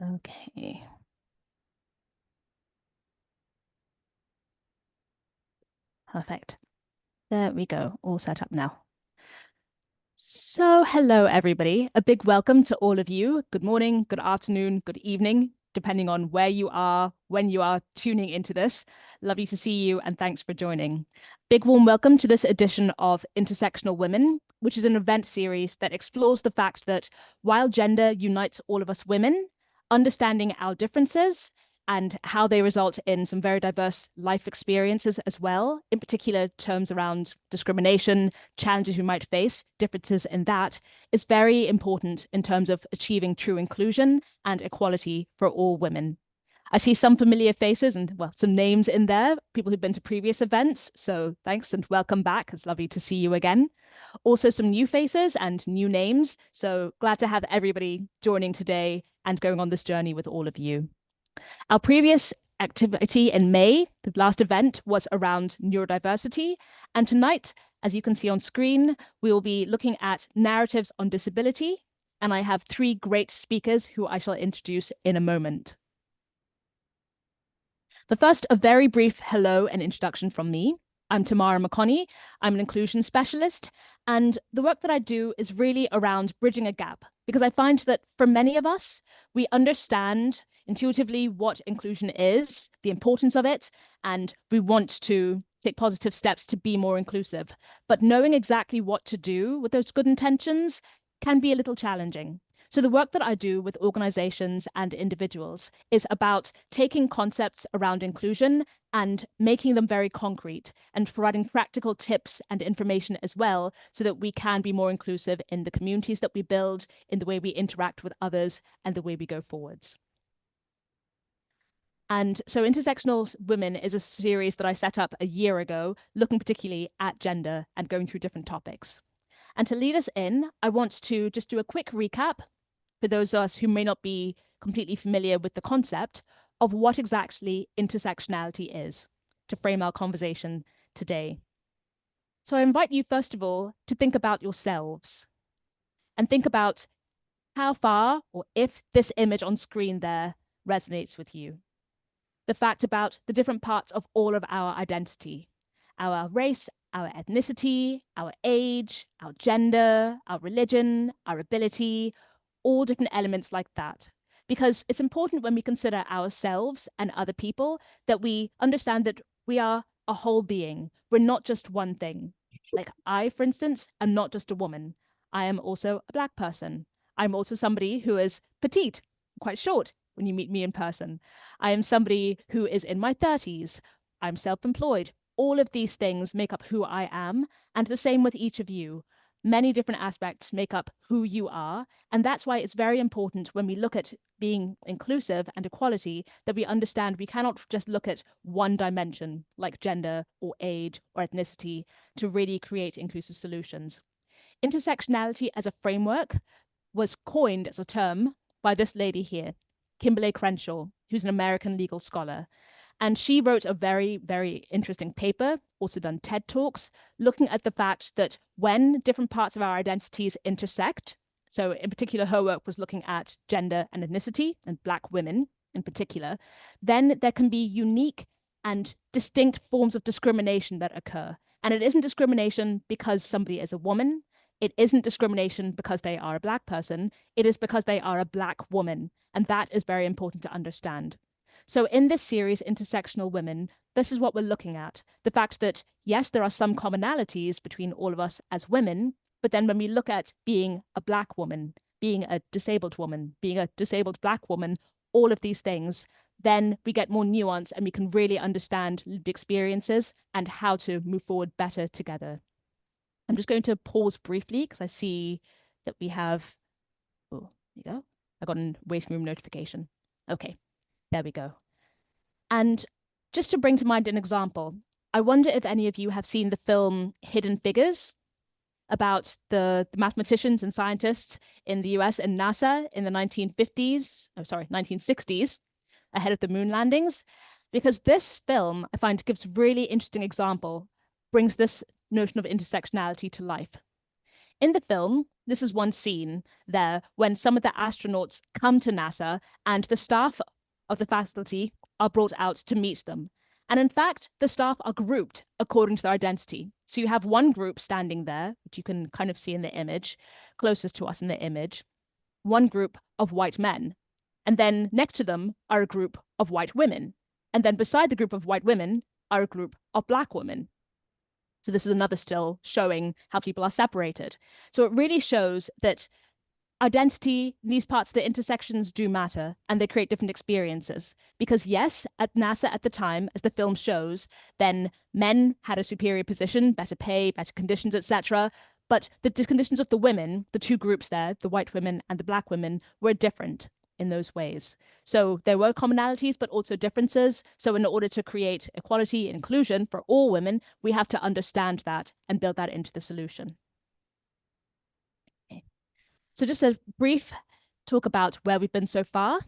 Okay. Perfect. There we go. All set up now. So, hello, everybody. A big welcome to all of you. Good morning, good afternoon, good evening, depending on where you are, when you are tuning into this. Lovely to see you, and thanks for joining. Big warm welcome to this edition of Intersectional Women, which is an event series that explores the fact that while gender unites all of us women, understanding our differences and how they result in some very diverse life experiences as well, in particular terms around discrimination, challenges we might face, differences in that, is very important in terms of achieving true inclusion and equality for all women. I see some familiar faces and, well, some names in there, people who've been to previous events. So thanks and welcome back. It's lovely to see you again. Also, some new faces and new names. So glad to have everybody joining today and going on this journey with all of you. Our previous activity in May, the last event, was around neurodiversity. And tonight, as you can see on screen, we will be looking at narratives on disability. And I have three great speakers who I shall introduce in a moment. But first, a very brief hello and introduction from me. I'm Tamara Makoni. I'm an inclusion specialist. And the work that I do is really around bridging a gap, because I find that for many of us, we understand intuitively what inclusion is, the importance of it, and we want to take positive steps to be more inclusive. But knowing exactly what to do with those good intentions can be a little challenging. So the work that I do with organizations and individuals is about taking concepts around inclusion and making them very concrete and providing practical tips and information as well so that we can be more inclusive in the communities that we build, in the way we interact with others, and the way we go forwards. And so Intersectional Women is a series that I set up a year ago, looking particularly at gender and going through different topics. And to lead us in, I want to just do a quick recap for those of us who may not be completely familiar with the concept of what exactly intersectionality is to frame our conversation today. So I invite you, first of all, to think about yourselves and think about how far or if this image on screen there resonates with you. The fact about the different parts of all of our identity, our race, our ethnicity, our age, our gender, our religion, our ability, all different elements like that. Because it's important when we consider ourselves and other people that we understand that we are a whole being. We're not just one thing. Like I, for instance, am not just a woman. I am also a Black person. I'm also somebody who is petite, quite short when you meet me in person. I am somebody who is in my 30s. I'm self-employed. All of these things make up who I am, and the same with each of you. Many different aspects make up who you are, and that's why it's very important when we look at being inclusive and equality that we understand we cannot just look at one dimension like gender or age or ethnicity to really create inclusive solutions. Intersectionality as a framework was coined as a term by this lady here, Kimberly Crenshaw, who's an American legal scholar. And she wrote a very, very interesting paper, also done TED Talks, looking at the fact that when different parts of our identities intersect, so in particular, her work was looking at gender and ethnicity and Black women in particular, then there can be unique and distinct forms of discrimination that occur. And it isn't discrimination because somebody is a woman. It isn't discrimination because they are a Black person. It is because they are a Black woman. And that is very important to understand. So in this series, Intersectional Women, this is what we're looking at. The fact that, yes, there are some commonalities between all of us as women, but then when we look at being a Black woman, being a disabled woman, being a disabled Black woman, all of these things, then we get more nuance and we can really understand lived experiences and how to move forward better together. I'm just going to pause briefly because I see that we have, oh, there you go. I got a waiting room notification. Okay, there we go. And just to bring to mind an example, I wonder if any of you have seen the film Hidden Figures about the mathematicians and scientists in the US and NASA in the 1960s, ahead of the moon landings. Because this film, I find, gives really interesting example, brings this notion of intersectionality to life. In the film, this is one scene there when some of the astronauts come to NASA and the staff of the faculty are brought out to meet them. And in fact, the staff are grouped according to their identity. So you have one group standing there, which you can kind of see in the image, closest to us in the image, one group of white men. And then next to them are a group of white women. And then beside the group of white women are a group of black women. So this is another still showing how people are separated. So it really shows that identity, these parts, the intersections do matter and they create different experiences. Because yes, at NASA at the time, as the film shows, then men had a superior position, better pay, better conditions, etc. But the conditions of the women, the two groups there, the white women and the black women, were different in those ways. So there were commonalities, but also differences. So in order to create equality and inclusion for all women, we have to understand that and build that into the solution. Okay. So just a brief talk about where we've been so far.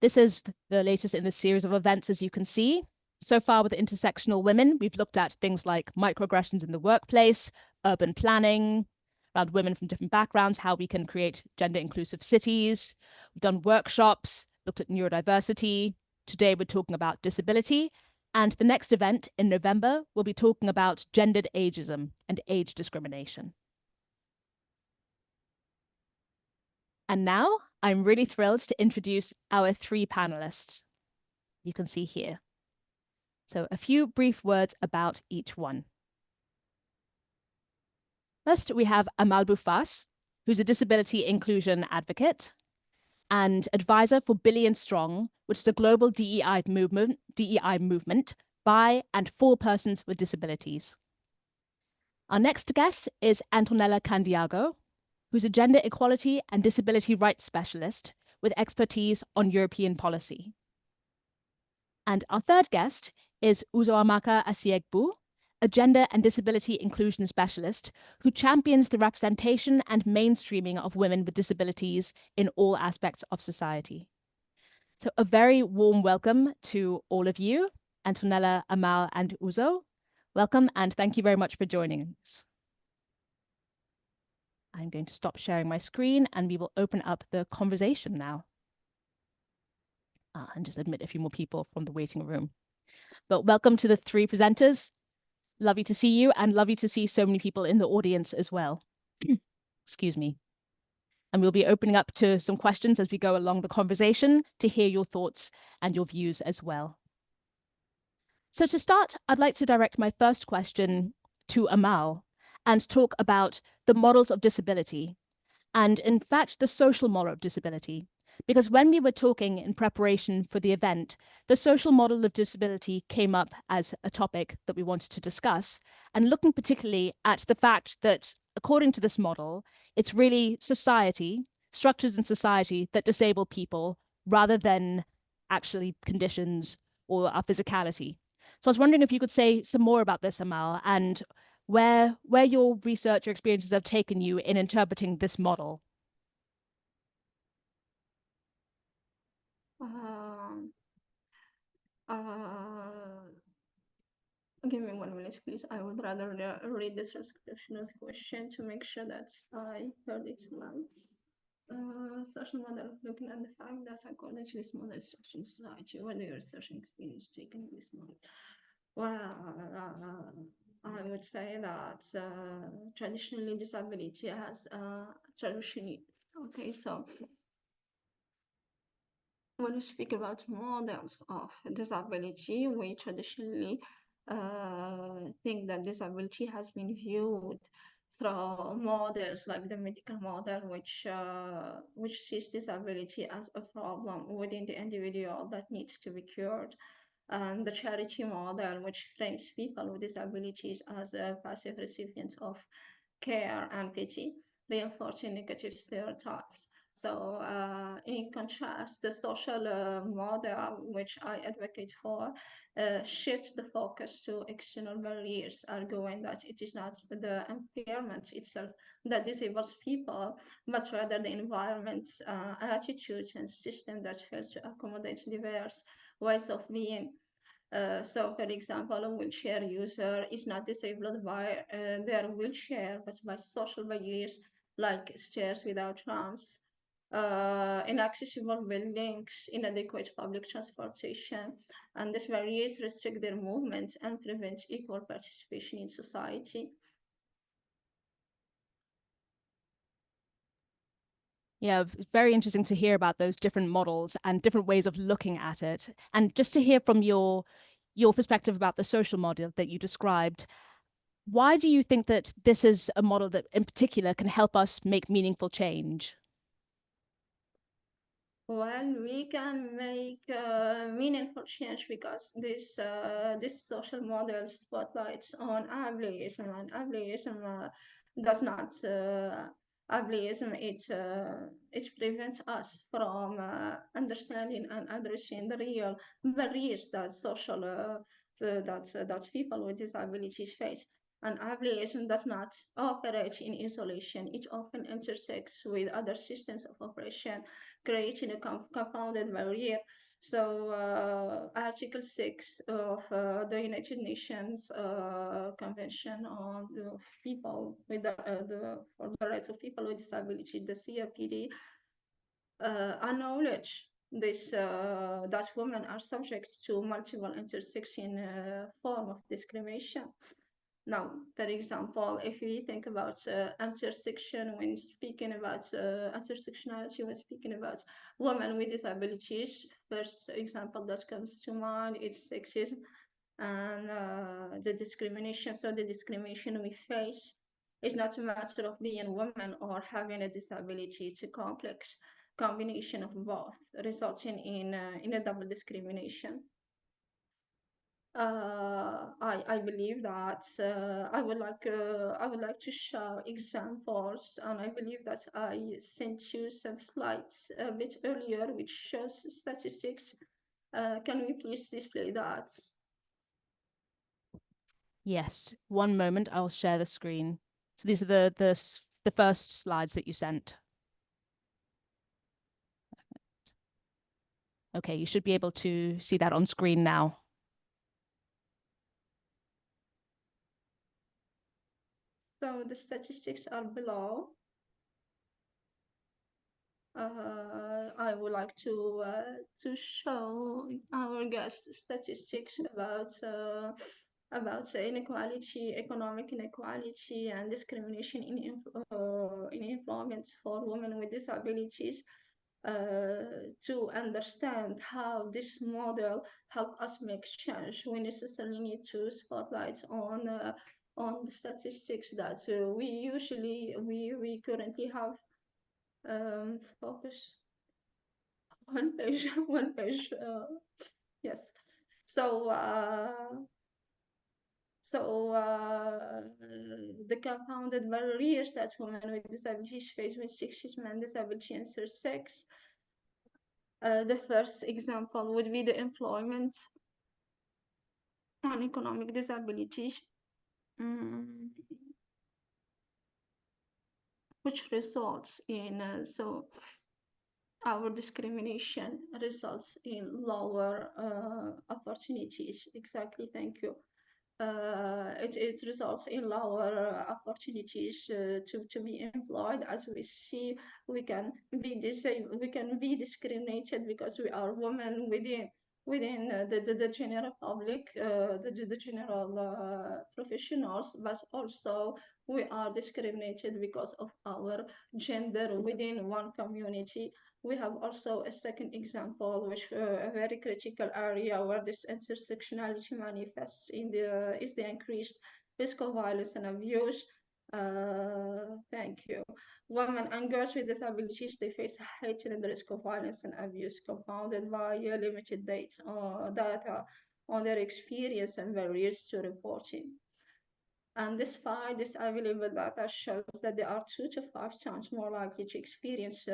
This is the latest in the series of events, as you can see. So far with Intersectional Women, we've looked at things like microaggressions in the workplace, urban planning, around women from different backgrounds, how we can create gender inclusive cities. We've done workshops, looked at neurodiversity. Today we're talking about disability. And the next event in November, we'll be talking about gendered ageism and age discrimination. And now I'm really thrilled to introduce our three panelists. You can see here. So a few brief words about each one. First, we have Amal Boufas, who's a disability inclusion advocate and advisor for Billion Strong, which is a global DEI movement by and for persons with disabilities. Our next guest is Antonella Candiago, who's a gender equality and disability rights specialist with expertise on European policy. And our third guest is Uzoamaka Asiegbu, a gender and disability inclusion specialist who champions the representation and mainstreaming of women with disabilities in all aspects of society. So a very warm welcome to all of you, Antonella, Amal, and Uzo. Welcome, and thank you very much for joining us. I'm going to stop sharing my screen and we will open up the conversation now. And just admit a few more people from the waiting room. But welcome to the three presenters. Lovely to see you and lovely to see so many people in the audience as well. Excuse me. And we'll be opening up to some questions as we go along the conversation to hear your thoughts and your views as well. So to start, I'd like to direct my first question to Amal and talk about the models of disability and in fact, the social model of disability. Because when we were talking in preparation for the event, the social model of disability came up as a topic that we wanted to discuss, and looking particularly at the fact that, according to this model, it's really society, structures in society that disable people rather than actually conditions or our physicality. So I was wondering if you could say some more about this, Amal, and where your research or experiences have taken you in interpreting this model. Give me 1 minute, please. I would rather read the transcription of the question to make sure that I heard it well. Social model, looking at the fact that according to this model structure in society, what do your research and experience taken this model? Well, I would say that traditionally disability has traditionally, okay, so when we speak about models of disability, we traditionally think that disability has been viewed through models like the medical model, which sees disability as a problem within the individual that needs to be cured, and the charity model, which frames people with disabilities as a passive recipient of care and pity, reinforcing negative stereotypes. So in contrast, the social model, which I advocate for, shifts the focus to external barriers, arguing that it is not the impairment itself that disables people, but rather the environment, attitudes, and system that fails to accommodate diverse ways of being. So, for example, a wheelchair user is not disabled by their wheelchair, but by social barriers like stairs without ramps, inaccessible buildings, inadequate public transportation, and these barriers restrict their movement and prevent equal participation in society. Yeah, very interesting to hear about those different models and different ways of looking at it. And just to hear from your perspective about the social model that you described, why do you think that this is a model that in particular can help us make meaningful change? Well, we can make meaningful change because this social model spotlights on ableism, and ableism does not ableism it prevents us from understanding and addressing the real barriers that social that people with disabilities face. And ableism does not operate in isolation. It often intersects with other systems of oppression, creating a compounded barrier. So, Article 6 of the United Nations Convention on the People with for the Rights of People with Disability, the CRPD, acknowledge this that women are subject to multiple intersection form of discrimination. Now, for example, if we think about intersection when speaking about intersectionality, when speaking about women with disabilities, first example that comes to mind is sexism and the discrimination. So the discrimination we face is not a matter of being woman or having a disability. It's a complex combination of both, resulting in a double discrimination. I believe that I would like to show examples, and I believe that I sent you some slides a bit earlier, which shows statistics. Can we please display that? Yes, one moment, I'll share the screen. So these are the first slides that you sent. Okay, you should be able to see that on screen now. So the statistics are below. I would like to show our guest statistics about inequality, economic inequality, and discrimination in employment for women with disabilities. To understand how this model help us make change, we necessarily need to spotlight on the statistics that we currently have. Focus one page, one page. Yes. So, the compounded barriers that women with disabilities face when sexism and disability intersects. The first example would be the employment and economic disability, mm, which results in our discrimination results in lower opportunities. Exactly, thank you. It results in lower opportunities to be employed. As we see, we can be discriminated because we are women within the general public, the general professionals, but also we are discriminated because of our gender within one community. We have also a second example, which a very critical area where this intersectionality manifests in the is the increased risk of violence and abuse. Thank you. Women and girls with disabilities, they face a heightened risk of violence and abuse, compounded by limited data on their experience and barriers to reporting. And despite this available data shows that they are 2 to 5 times more likely to experience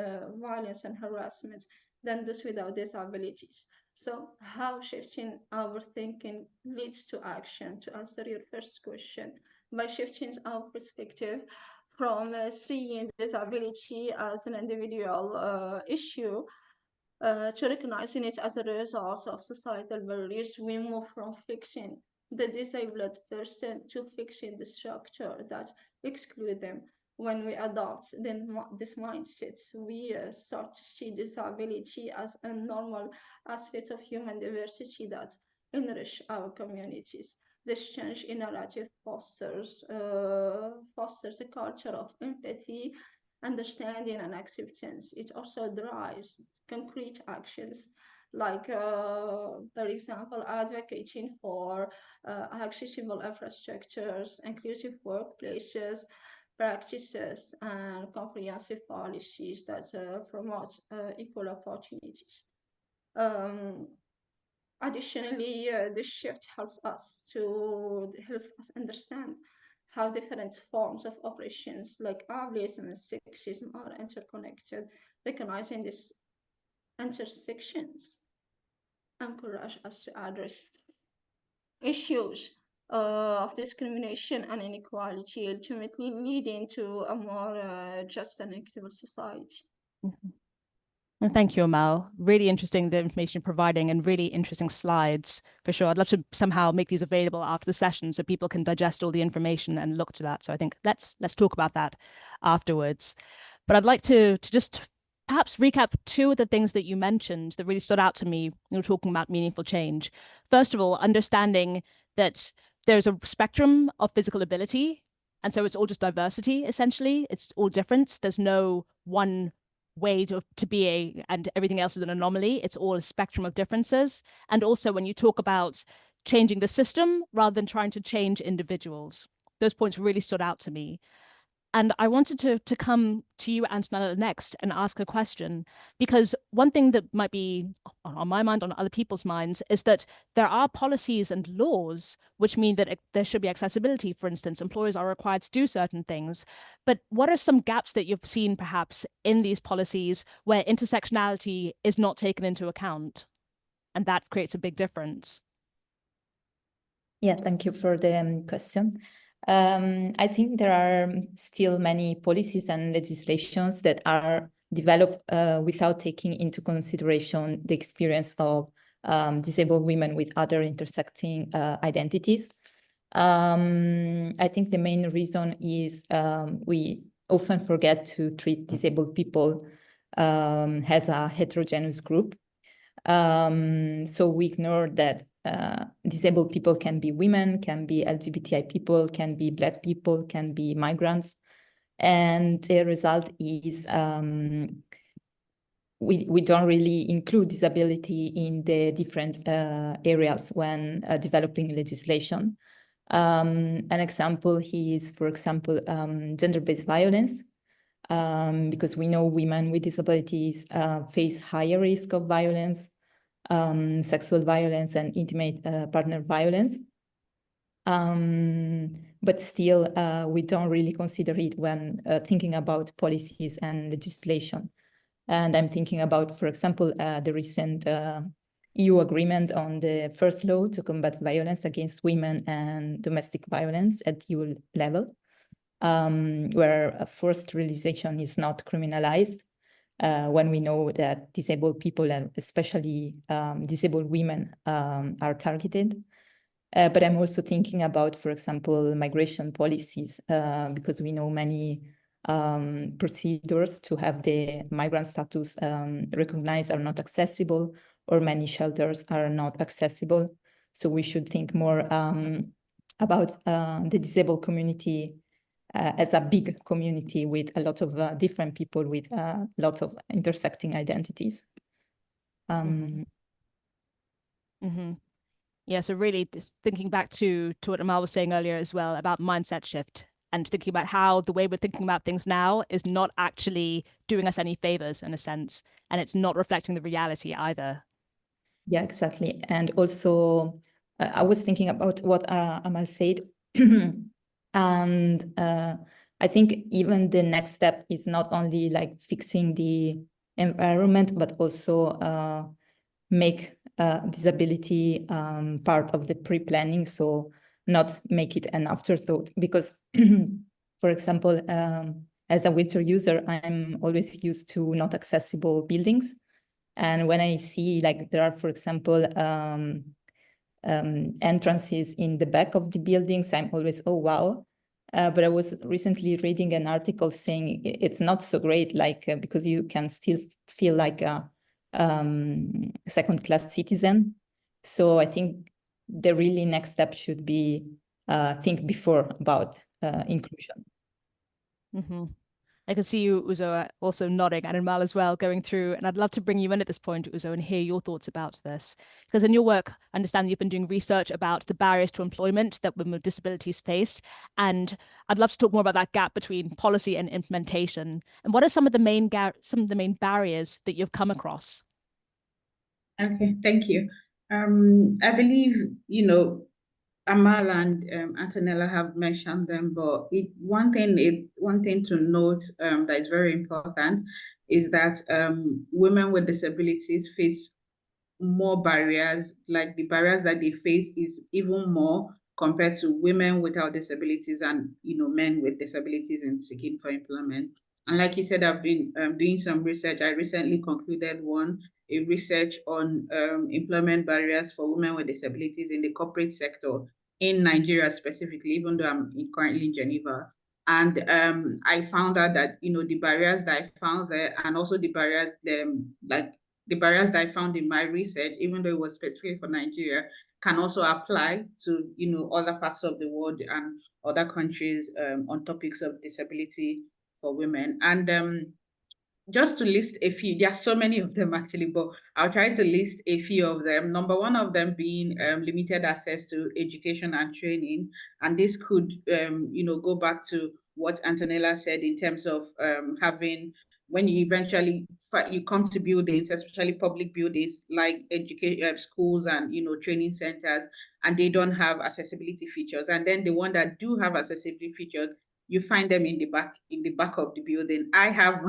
violence and harassment than those without disabilities. So how shifting our thinking leads to action? To answer your first question, by shifting our perspective from seeing disability as an individual issue To recognizing it as a result of societal barriers, we move from fixing the disabled person to fixing the structure that exclude them. When we adopt this mindset, we start to see disability as a normal aspect of human diversity that enrich our communities. This change in narrative fosters a culture of empathy, understanding, and acceptance. It also drives concrete actions like, for example, advocating for accessible infrastructures, inclusive workplaces, practices, and comprehensive policies that promote equal opportunities. Um, Additionally, this shift helps us understand how different forms of oppressions like ableism and sexism are interconnected. Recognizing these intersections encourage us to address issues of discrimination and inequality, ultimately leading to a more just and equitable society. Mm-hmm. And thank you, Amal. Really interesting, the information you're providing, and really interesting slides for sure. I'd love to somehow make these available after the session so people can digest all the information and look to that. So I think let's talk about that afterwards. But I'd like to just perhaps recap two of the things that you mentioned that really stood out to me when you were talking about meaningful change. First of all, understanding that there's a spectrum of physical ability. And so it's all just diversity, essentially. It's all difference. There's no one way to be and everything else is an anomaly. It's all a spectrum of differences. And also when you talk about changing the system rather than trying to change individuals, those points really stood out to me. And I wanted to come to you, Antonella, next and ask a question, because one thing that might be on my mind, on other people's minds, is that there are policies and laws which mean that there should be accessibility. For instance, employers are required to do certain things. But what are some gaps that you've seen perhaps in these policies where intersectionality is not taken into account? And that creates a big difference. Yeah, thank you for the question. I think there are still many policies and legislations that are developed without taking into consideration the experience of disabled women with other intersecting identities. I think the main reason is we often forget to treat disabled people as a heterogeneous group. So we ignore that disabled people can be women, can be LGBTI people, can be Black people, can be migrants. And the result is we don't really include disability in the different areas when developing legislation. An example is, for example, gender-based violence, because we know women with disabilities face higher risk of violence, sexual violence, and intimate partner violence. But still, we don't really consider it when thinking about policies and legislation. And I'm thinking about, for example, the recent EU agreement on the first law to combat violence against women and domestic violence at EU level, where forced sterilization is not criminalized, when we know that disabled people, and especially disabled women, are targeted. But I'm also thinking about, for example, migration policies, because we know many procedures to have the migrant status recognized are not accessible, or many shelters are not accessible. So we should think more about the disabled community as a big community with a lot of different people with a lot of intersecting identities. Mm-hmm. Yeah, so really thinking back to what Amal was saying earlier as well about mindset shift, and thinking about how the way we're thinking about things now is not actually doing us any favors in a sense, and it's not reflecting the reality either. Yeah, exactly. And also, I was thinking about what Amal said, and I think even the next step is not only like fixing the environment, but also make disability part of the pre-planning, so not make it an afterthought. Because, for example, as a wheelchair user, I'm always used to not accessible buildings. And when I see like there are, for example, entrances in the back of the buildings, I'm always, oh, wow. But I was recently reading an article saying it's not so great, like because you can still feel like a second-class citizen. So I think the really next step should be think before about inclusion. Mm-hmm. I can see you, Uzo, also nodding, and Mal as well, going through. And I'd love to bring you in at this point, Uzo, and hear your thoughts about this. Because in your work, I understand you've been doing research about the barriers to employment that women with disabilities face. And I'd love to talk more about that gap between policy and implementation. And what are some of the main barriers that you've come across? Okay, thank you. I believe, Amal and Antonella have mentioned them, but one thing to note that is very important is that women with disabilities face more barriers, like the barriers that they face is even more compared to women without disabilities and men with disabilities in seeking for employment. And like you said, I've been doing some research. I recently concluded a research on employment barriers for women with disabilities in the corporate sector in Nigeria specifically, even though I'm currently in Geneva. And I found out that the barriers that I found there, and also the barriers like the barriers that I found in my research, even though it was specific for Nigeria, can also apply to other parts of the world and other countries on topics of disability for women. And just to list a few, there are so many of them actually, but I'll try to list a few of them. Number one of them being limited access to education and training. And this could, go back to what Antonella said in terms of having, when you eventually you come to buildings, especially public buildings like education schools and training centers, and they don't have accessibility features. And then the one that do have accessibility features, you find them in the back of the building. I have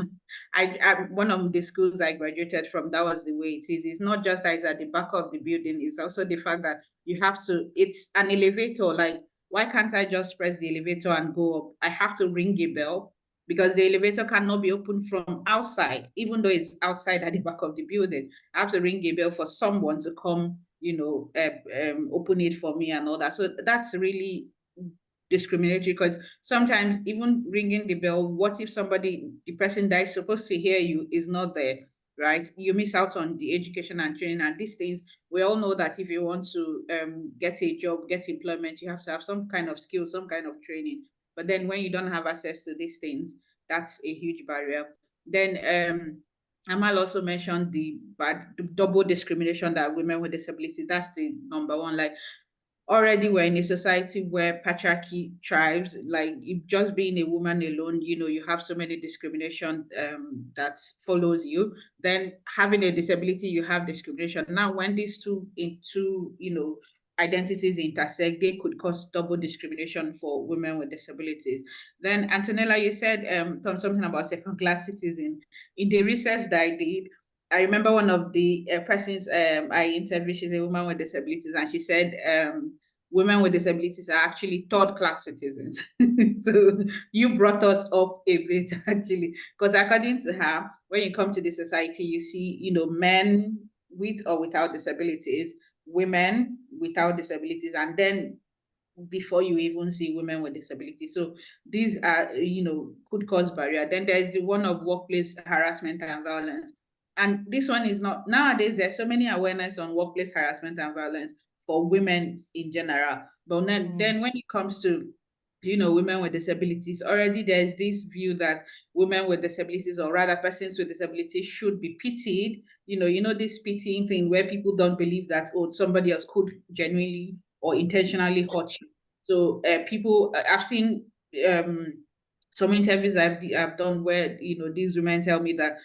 one of the schools I graduated from, that was the way it is. It's not just that it's at the back of the building, it's also the fact that it's an elevator. Like, why can't I just press the elevator and go up? I have to ring a bell because the elevator cannot be opened from outside, even though it's outside at the back of the building. I have to ring a bell for someone to come, open it for me and all that. So that's really discriminatory, because sometimes even ringing the bell, what if the person that is supposed to hear you is not there, right? You miss out on the education and training and these things. We all know that if you want to get a job, get employment, you have to have some kind of skill, some kind of training. But then when you don't have access to these things, that's a huge barrier. Then Amal also mentioned the double discrimination that women with disabilities, that's the number one. Like, already we're in a society where patriarchy thrives. Like, if just being a woman alone, you have so many discrimination that follows you. Then having a disability, you have discrimination. Now, when these two identities intersect, they could cause double discrimination for women with disabilities. Then Antonella, you said something about second-class citizen. In the research that I did, I remember one of the persons I interviewed, she's a woman with disabilities, and she said women with disabilities are actually third-class citizens. So you brought us up a bit, actually, because according to her, when you come to the society, you see, men with or without disabilities, women without disabilities, and then before you even see women with disabilities. So these are, could cause barrier. Then there's the one of workplace harassment and violence. And this one is not, nowadays, there's so many awareness on workplace harassment and violence for women in general. But then when it comes to, women with disabilities, already there's this view that women with disabilities, or rather persons with disabilities, should be pitied. This pitying thing where people don't believe that, oh, somebody else could genuinely or intentionally hurt you. So I've seen some interviews I've done where these women tell me that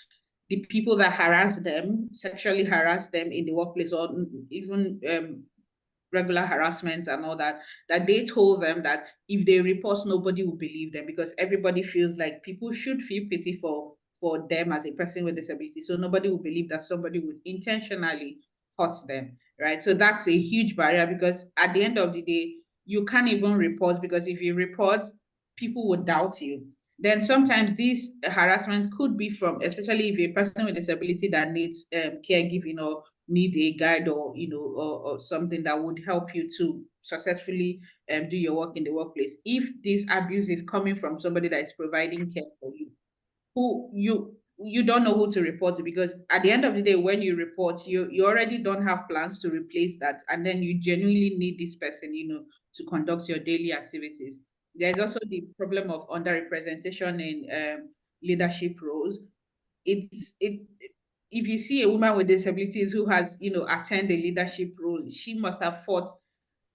the people that harass them, sexually harass them in the workplace, or even regular harassment and all that, that they told them that if they report, nobody will believe them, because everybody feels like people should feel pity for them as a person with disability. So nobody will believe that somebody would intentionally hurt them, right? So that's a huge barrier, because at the end of the day, you can't even report, because if you report, people would doubt you. then sometimes these harassment could be from, especially if you're a person with disability that needs caregiving or need a guide, or or something that would help you to successfully do your work in the workplace. If this abuse is coming from somebody that is providing care for you, who you don't know who to report to, because at the end of the day, when you report, you already don't have plans to replace that, and then you genuinely need this person, to conduct your daily activities. There's also the problem of underrepresentation in leadership roles. It If you see a woman with disabilities who has attained a leadership role, she must have fought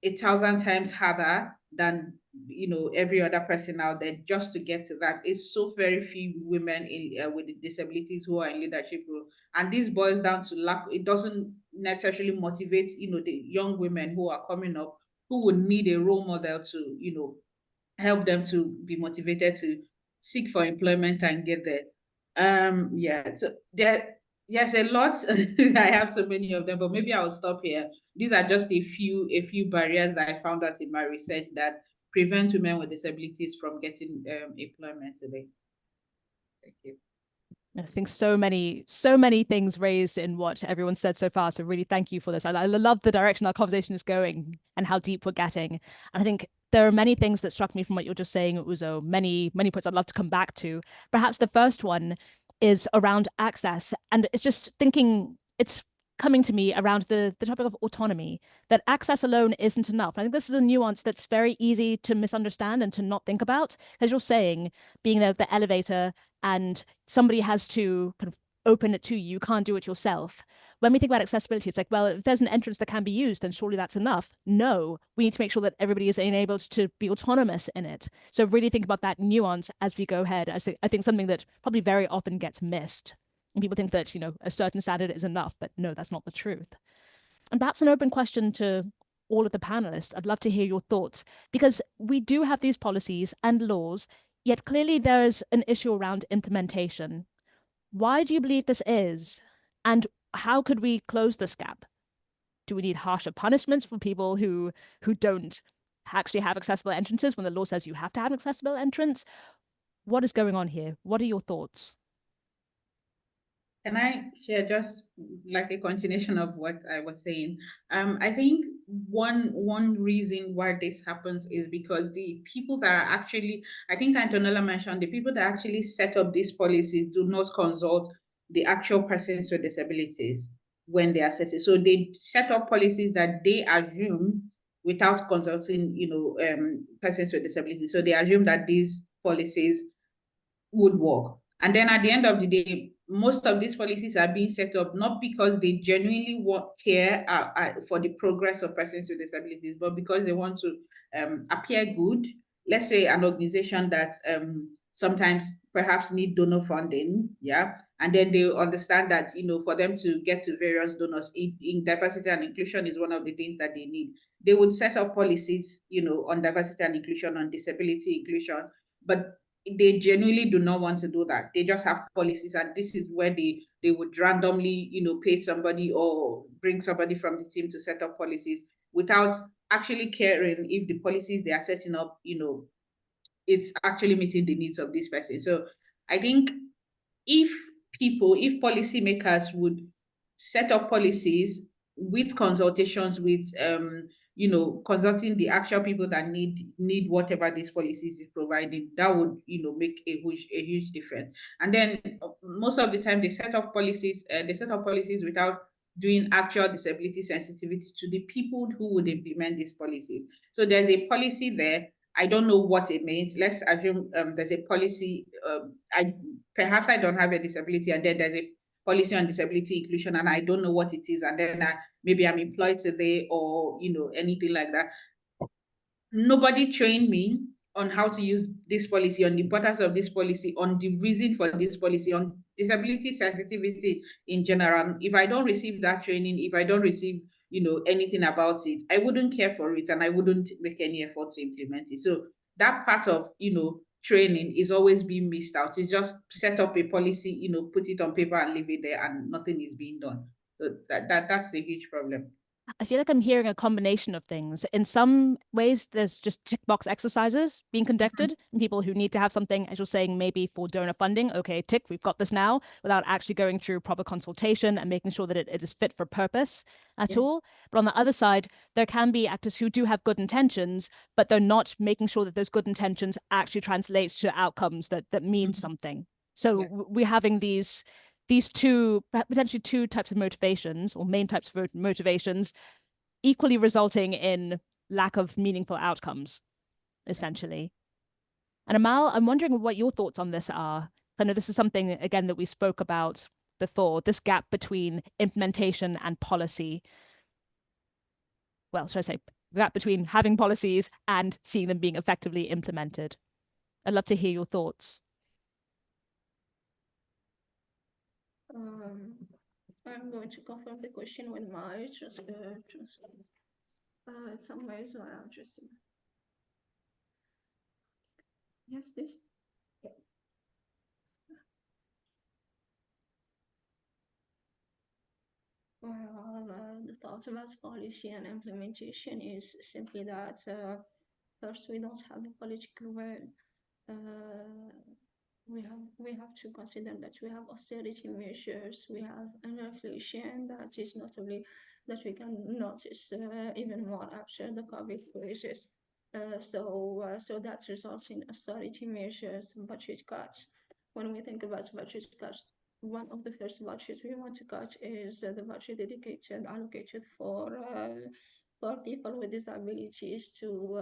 1,000 times harder than every other person out there just to get to that. It's so very few women with disabilities who are in leadership role, and this boils down to lack. It doesn't necessarily motivate the young women who are coming up, who would need a role model to help them to be motivated to seek for employment and get there. Yeah, so there's a lot. I have so many of them, but maybe I'll stop here. These are just a few barriers that I found out in my research that prevent women with disabilities from getting employment today. Thank you. I think so many things raised in what everyone said so far. So really thank you for this. I love the direction our conversation is going and how deep we're getting. And I think there are many things that struck me from what you're just saying, Uzo, many points I'd love to come back to. Perhaps the first one is around access. And it's just thinking, it's coming to me around the topic of autonomy, that access alone isn't enough. I think this is a nuance that's very easy to misunderstand and to not think about. As you're saying, being there at the elevator and somebody has to kind of open it to you. You can't do it yourself. When we think about accessibility, it's like, well, if there's an entrance that can be used, then surely that's enough. No, we need to make sure that everybody is enabled to be autonomous in it. So really think about that nuance as we go ahead. I think something that probably very often gets missed. And people think that, a certain standard is enough, but no, that's not the truth. And perhaps an open question to all of the panelists. I'd love to hear your thoughts, because we do have these policies and laws, yet clearly there's an issue around implementation. Why do you believe this is? And how could we close this gap? Do we need harsher punishments for people who don't actually have accessible entrances when the law says you have to have an accessible entrance? What is going on here? What are your thoughts? Can I share just like a continuation of what I was saying? I think one reason why this happens is because the people that are actually, I think Antonella mentioned, the people that actually set up these policies do not consult the actual persons with disabilities when they assess it. So they set up policies that they assume without consulting, persons with disabilities. So they assume that these policies would work. And then at the end of the day, most of these policies are being set up not because they genuinely want care for the progress of persons with disabilities, but because they want to appear good. Let's say an organization that sometimes perhaps need donor funding, yeah, and then they understand that for them to get to various donors, in diversity and inclusion is one of the things that they need. They would set up policies, on diversity and inclusion, on disability inclusion, but they genuinely do not want to do that. They just have policies, and this is where they would randomly, pay somebody or bring somebody from the team to set up policies without actually caring if the policies they are setting up, it's actually meeting the needs of this person. So I think if if policymakers would set up policies with consultations with consulting the actual people that need whatever these policies is providing, that would make a huge difference. And then most of the time they set up policies without doing actual disability sensitivity to the people who would implement these policies. So there's a policy there. I don't know what it means. Let's assume there's a policy. Perhaps I don't have a disability, and then there's a policy on disability inclusion, and I don't know what it is, and then maybe I'm employed today, or anything like that. Nobody trained me on how to use this policy, on the importance of this policy, on the reason for this policy, on disability sensitivity in general. If I don't receive that training, if I don't receive anything about it, I wouldn't care for it, and I wouldn't make any effort to implement it. So that part of training is always being missed out. It's just set up a policy, put it on paper and leave it there, and nothing is being done. So that's a huge problem. I feel like I'm hearing a combination of things. In some ways, there's just tick box exercises being conducted, and people who need to have something, as you're saying, maybe for donor funding. Okay, tick, we've got this now, without actually going through proper consultation and making sure that it is fit for purpose at all. But on the other side, there can be actors who do have good intentions, but they're not making sure that those good intentions actually translates to outcomes that mean something. So we're having these two, potentially two types of motivations, or main types of motivations, equally resulting in lack of meaningful outcomes, essentially. And Amal, I'm wondering what your thoughts on this are. I know this is something, again, that we spoke about before, this gap between implementation and policy. Well, should I say, gap between having policies and seeing them being effectively implemented. I'd love to hear your thoughts. I'm going to confirm the question with my translate. Some ways are interesting. Yes, this. Well, the thought about policy and implementation is simply that first, we don't have the political will. We have to consider that we have austerity measures, we have an inflation that is notably that we can notice even more after the COVID crisis. So that results in austerity measures, budget cuts. When we think about budget cuts, one of the first budgets we want to cut is the budget allocated for people with disabilities to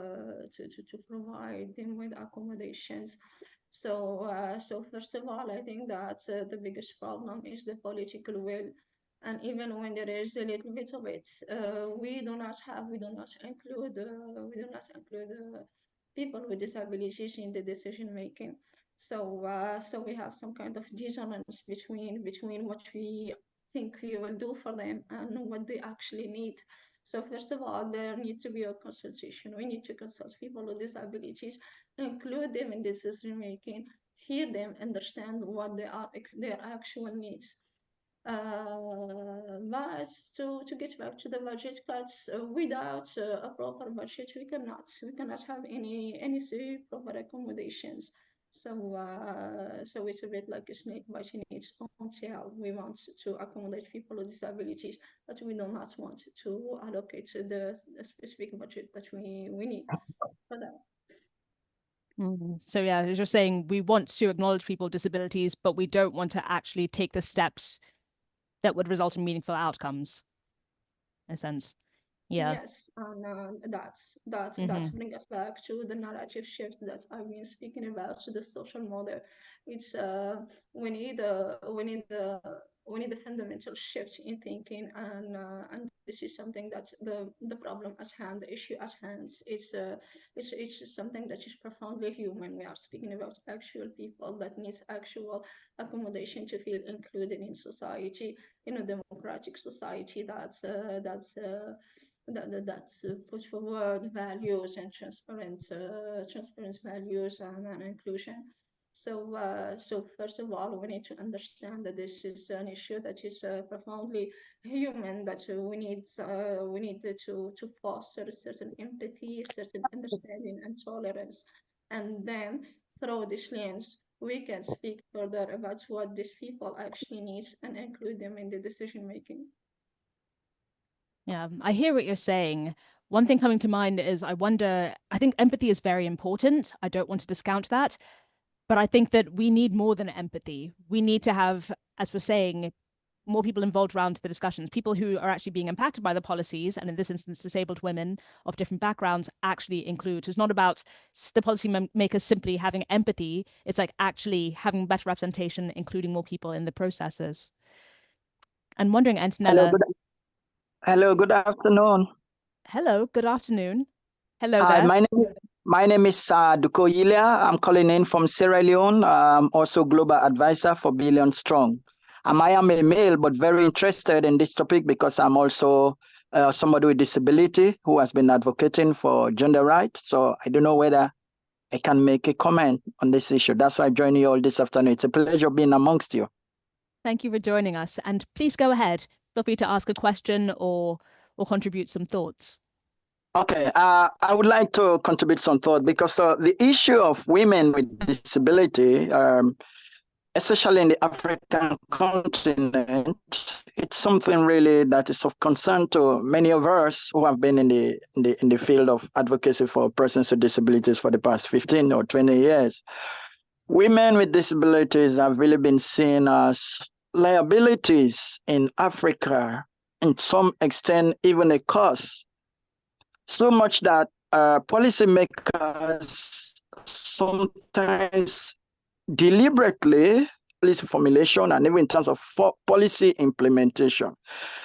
provide them with accommodations. So first of all, I think that the biggest problem is the political will, and even when there is a little bit of it, we do not include people with disabilities in the decision making. So we have some kind of dissonance between what we think we will do for them and what they actually need. So first of all, there needs to be a consultation. We need to consult people with disabilities, include them in decision making, hear them, understand what their actual needs. But to get back to the budget cuts, without a proper budget, we cannot have any proper accommodations. So it's a bit like a snake biting its own tail. We want to accommodate people with disabilities, but we do not want to allocate the specific budget that we need for that. So yeah, as you're saying, we want to acknowledge people with disabilities, but we don't want to actually take the steps that would result in meaningful outcomes, in a sense. Yeah. Yes, and that's bring us back to the narrative shift that I've been speaking about, to the social model. It's we need a fundamental shift in thinking, and this is something that's the problem at hand, the issue at hand. It's something that is profoundly human. We are speaking about actual people that needs actual accommodation to feel included in society, in a democratic society that's put forward values and transparent values and inclusion. So first of all, we need to understand that this is an issue that is profoundly human, that we need to foster a certain empathy, certain understanding and tolerance, and then through this lens we can speak further about what these people actually need and include them in the decision making. Yeah, I hear what you're saying. One thing coming to mind is I think empathy is very important. I don't want to discount that, but I think that we need more than empathy. We need to have, as we're saying, more people involved around the discussions, people who are actually being impacted by the policies, and in this instance, disabled women of different backgrounds actually include. It's not about the policy makers simply having empathy. It's like actually having better representation, including more people in the processes. And wondering, Antonella. Hello, good afternoon. Hello, good afternoon. Hello Hi, there. my name is Duko Yilia. I'm calling in from Sierra Leone. I'm also global advisor for Billion Strong. I am a male, but very interested in this topic because I'm also somebody with disability who has been advocating for gender rights. So I don't know whether I can make a comment on this issue. That's why I'm joining you all this afternoon. It's a pleasure being amongst you. Thank you for joining us. And please go ahead. Feel free to ask a question or or contribute some thoughts? Okay, I would like to contribute some thought because the issue of women with disability, especially in the African continent, it's something really that is of concern to many of us who have been in the field of advocacy for persons with disabilities for the past 15 or 20 years. Women with disabilities have really been seen as liabilities in Africa, in some extent, even a cost. So much that policymakers sometimes deliberately, policy formulation and even in terms of policy implementation.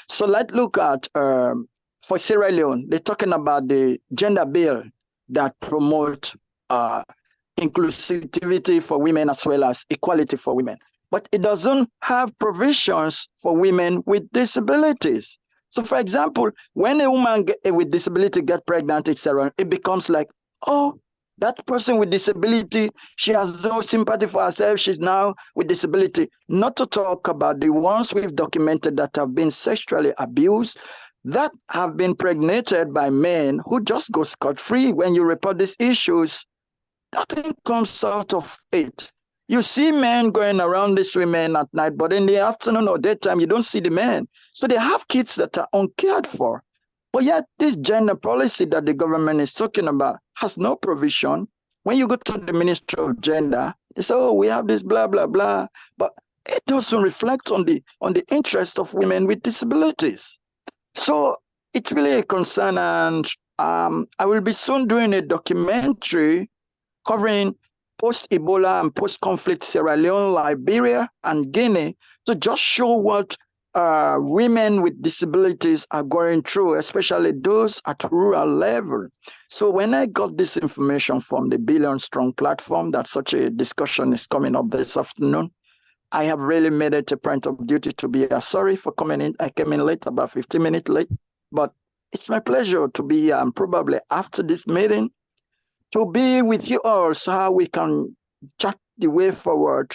So let's look at, for Sierra Leone, they're talking about the gender bill that promotes inclusivity for women as well as equality for women. But it doesn't have provisions for women with disabilities. So, for example, when a woman with disability gets pregnant, etc., it becomes like, oh, that person with disability, she has no sympathy for herself. She's now with disability. Not to talk about the ones we've documented that have been sexually abused, that have been pregnated by men who just go scot-free. When you report these issues, nothing comes out of it. You see men going around these women at night, but in the afternoon or daytime, you don't see the men. So they have kids that are uncared for. But yet this gender policy that the government is talking about has no provision. When you go to the Ministry of Gender, they say, oh, we have this blah, blah, blah. But it doesn't reflect on the interest of women with disabilities. So it's really a concern. And I will be soon doing a documentary covering post-Ebola and post-conflict Sierra Leone, Liberia, and Guinea to just show what women with disabilities are going through, especially those at rural level. So when I got this information from the Billion Strong platform that such a discussion is coming up this afternoon, I have really made it a point of duty to be here. Sorry for coming in. I came in late, about 15 minutes late, but it's my pleasure to be here, and probably after this meeting, to be with you all so how we can chart the way forward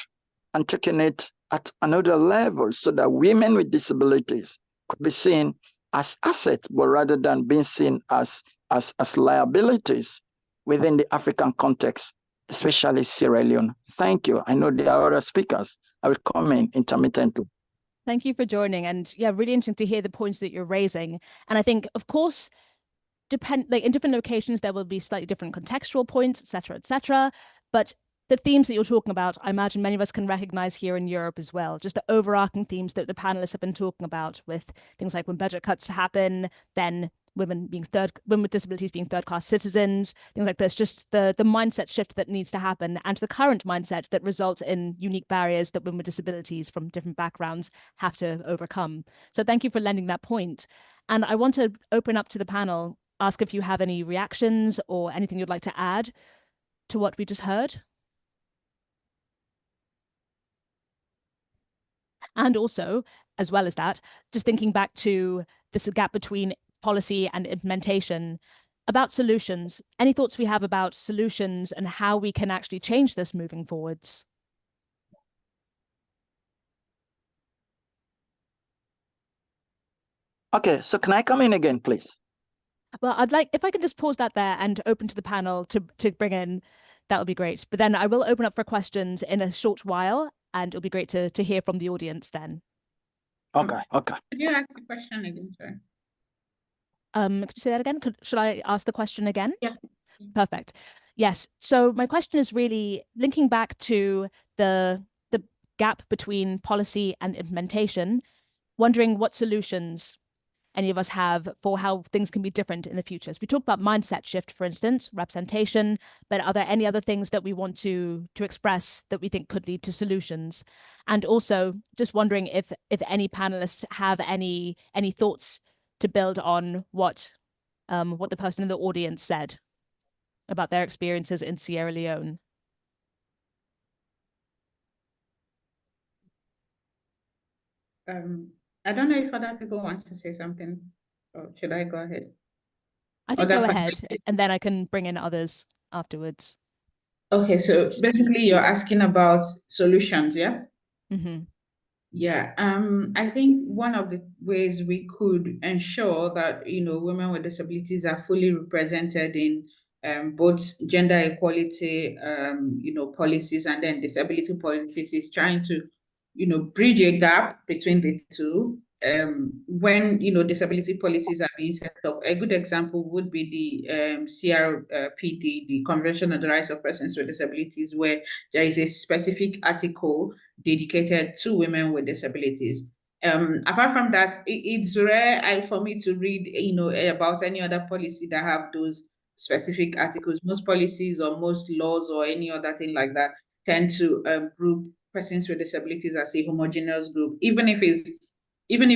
and taking it at another level so that women with disabilities could be seen as assets, but rather than being seen as liabilities within the African context, especially Sierra Leone. Thank you. I know there are other speakers. I will come in intermittently. Thank you for joining. And yeah, really interesting to hear the points that you're raising. And I think, of course, in different locations, there will be slightly different contextual points, et cetera, but the themes that you're talking about, I imagine many of us can recognize here in Europe as well, just the overarching themes that the panelists have been talking about with things like when budget cuts happen, then women with disabilities being third-class citizens, things like this, just the mindset shift that needs to happen, and the current mindset that results in unique barriers that women with disabilities from different backgrounds have to overcome. So thank you for lending that point. And I want to open up to the panel, ask if you have any reactions or anything you'd like to add to what we just heard. And also, as well as that, just thinking back to this gap between policy and implementation, about solutions, any thoughts we have about solutions and how we can actually change this moving forwards? Okay, so can I come in again, please? Well, I'd like, if I can just pause that there and open to the panel to bring in, that would be great. But then I will open up for questions in a short while, and it'll be great to hear from the audience then. Okay. Could you ask the question again, sorry? Could you say that again? Should I ask the question again? Yeah. Perfect. Yes. So my question is really linking back to the gap between policy and implementation, wondering what solutions any of us have for how things can be different in the future. So we talked about mindset shift, for instance, representation, but are there any other things that we want to express that we think could lead to solutions? And also just wondering if any panelists have any thoughts to build on what the person in the audience said about their experiences in Sierra Leone. I don't know if other people want to say something, or should I go ahead? I think go ahead, and then I can bring in others afterwards. Okay, so basically you're asking about solutions, yeah? Mm-hmm. Yeah, I think one of the ways we could ensure that, women with disabilities are fully represented in both gender equality, policies, and then disability policies is trying to, bridge a gap between the two. When, disability policies are being set up, a good example would be the CRPD, the Convention on the Rights of Persons with Disabilities, where there is a specific article dedicated to women with disabilities. Apart from that, it's rare for me to read, about any other policy that have those specific articles. Most policies or most laws or any other thing like that tend to group persons with disabilities as a homogeneous group, even if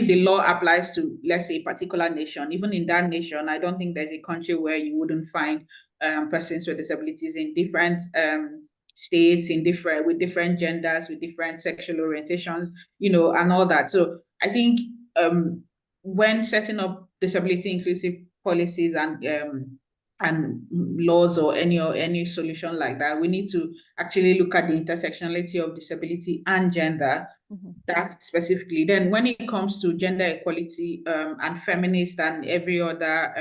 the law applies to, let's say, a particular nation. Even in that nation, I don't think there's a country where you wouldn't find persons with disabilities in different states, with different genders, with different sexual orientations, and all that. So I think when setting up disability inclusive policies and laws or any solution like that, we need to actually look at the intersectionality of disability and gender. That specifically. Then when it comes to gender equality and feminist and every other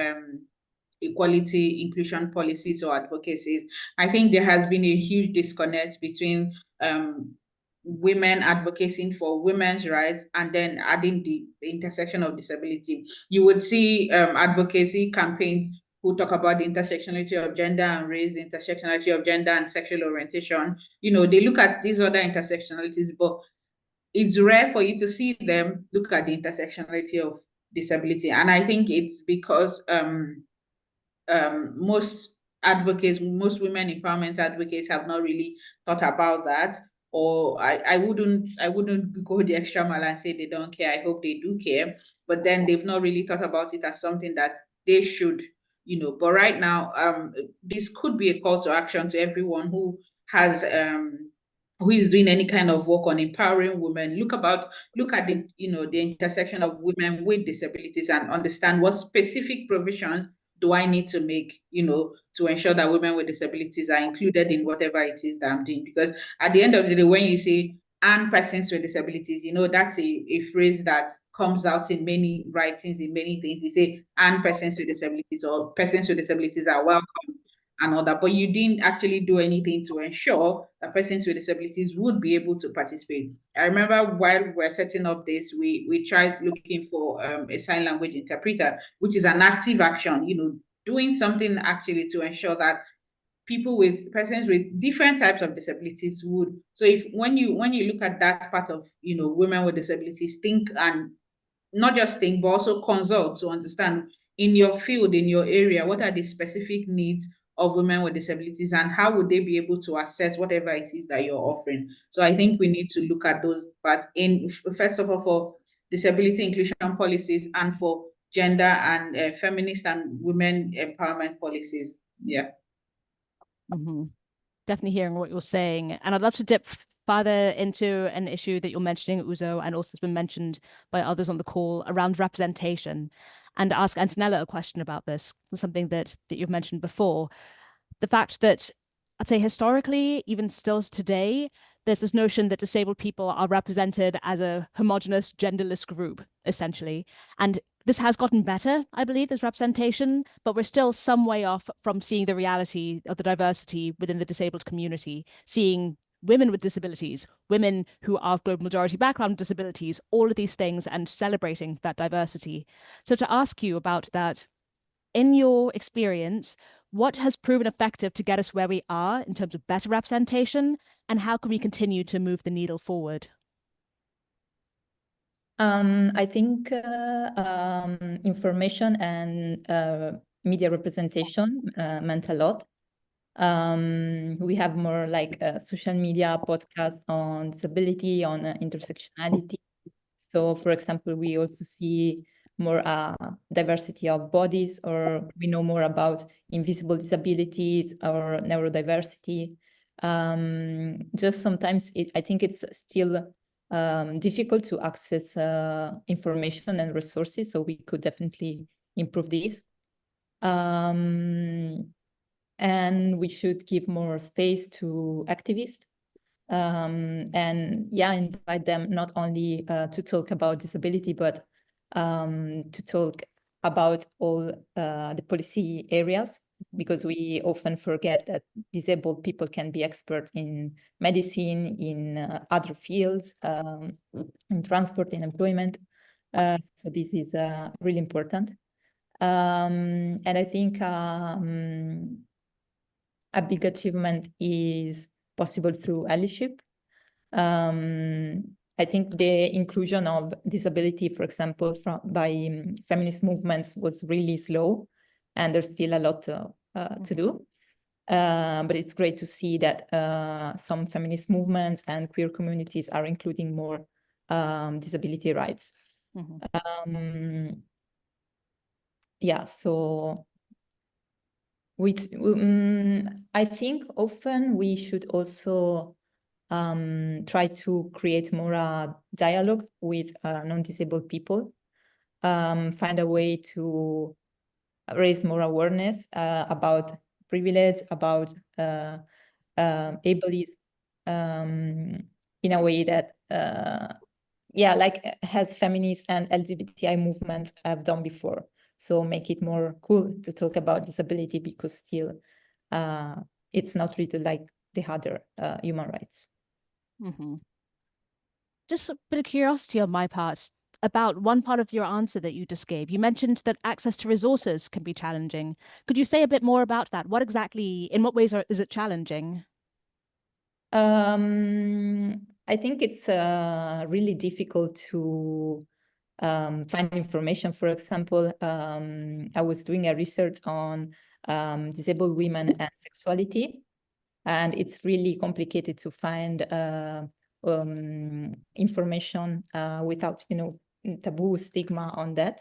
equality, inclusion policies or advocacies, I think there has been a huge disconnect between women advocating for women's rights and then adding the intersection of disability. You would see advocacy campaigns who talk about the intersectionality of gender and race, the intersectionality of gender and sexual orientation. They look at these other intersectionalities, but it's rare for you to see them look at the intersectionality of disability. And I think it's because most women empowerment advocates have not really thought about that. Or I wouldn't go the extra mile and say they don't care. I hope they do care, but then they've not really thought about it as something that they should, But right now, this could be a call to action to everyone who is doing any kind of work on empowering women. Look at the the intersection of women with disabilities and understand what specific provisions do I need to make, to ensure that women with disabilities are included in whatever it is that I'm doing. Because at the end of the day, when you say and persons with disabilities, that's a phrase that comes out in many writings, in many things. You say and persons with disabilities or persons with disabilities are welcome and all that, but you didn't actually do anything to ensure that persons with disabilities would be able to participate. I remember while we were setting up this, we tried looking for a sign language interpreter, which is an active action, doing something actually to ensure that persons with different types of disabilities would. So when you look at that part of women with disabilities, think and not just think, but also consult to understand in your field, in your area, what are the specific needs of women with disabilities and how would they be able to assess whatever it is that you're offering. So I think we need to look at those, but first of all, for disability inclusion policies and for gender and feminist and women empowerment policies. Yeah. Definitely hearing what you're saying. And I'd love to dip further into an issue that you're mentioning, Uzo, and also has been mentioned by others on the call around representation, and ask Antonella a question about this, something that you've mentioned before. The fact that I'd say historically, even still today, there's this notion that disabled people are represented as a homogenous, genderless group, essentially. And this has gotten better, I believe, this representation, but we're still some way off from seeing the reality of the diversity within the disabled community, seeing women with disabilities, women who are global majority background disabilities, all of these things, and celebrating that diversity. So to ask you about that, in your experience, what has proven effective to get us where we are in terms of better representation, and how can we continue to move the needle forward? I think information and media representation meant a lot. We have more like social media podcasts on disability, on intersectionality. So, for example, we also see more diversity of bodies, or we know more about invisible disabilities or neurodiversity. Just sometimes I think it's still difficult to access information and resources, so we could definitely improve this. And we should give more space to activists And yeah, invite them not only to talk about disability, but to talk about all the policy areas, because we often forget that disabled people can be expert in medicine, in other fields, in transport, in employment. So this is really important. And I think a big achievement is possible through allyship. I think the inclusion of disability, for example, by feminist movements was really slow, and there's still a lot to do. But it's great to see that some feminist movements and queer communities are including more disability rights. Yeah, so I think often we should also try to create more dialogue with non-disabled people, find a way to raise more awareness about privilege, about ableism, in a way that, yeah, like has feminist and LGBTI movements have done before. So make it more cool to talk about disability, because still it's not treated like the other human rights. Just a bit of curiosity on my part about one part of your answer that you just gave. You mentioned that access to resources can be challenging. Could you say a bit more about that? What exactly, in what ways is it challenging? I think it's really difficult to find information. For example, I was doing a research on disabled women and sexuality, and it's really complicated to find information without, taboo, stigma on that.